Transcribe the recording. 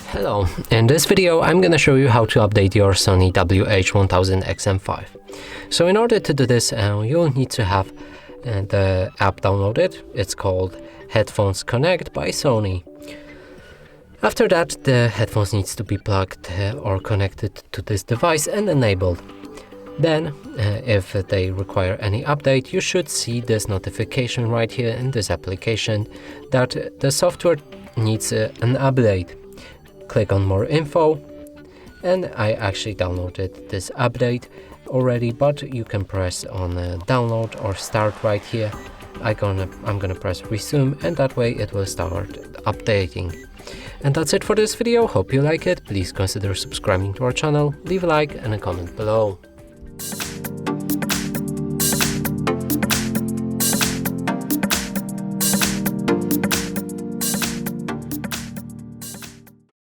Hello, in this video I'm gonna show you how to update your Sony WH-1000XM5. So in order to do this, you'll need to have the app downloaded. It's called Headphones Connect by Sony. After that, the headphones needs to be plugged or connected to this device and enabled. Then, if they require any update, you should see this notification right here in this application that the software needs an update. Click on more info, and I actually downloaded this update already, but you can press on download or start right here. I'm gonna press resume, and that way it will start updating. And that's it for this video. Hope you like it. Please consider subscribing to our channel, leave a like and a comment below.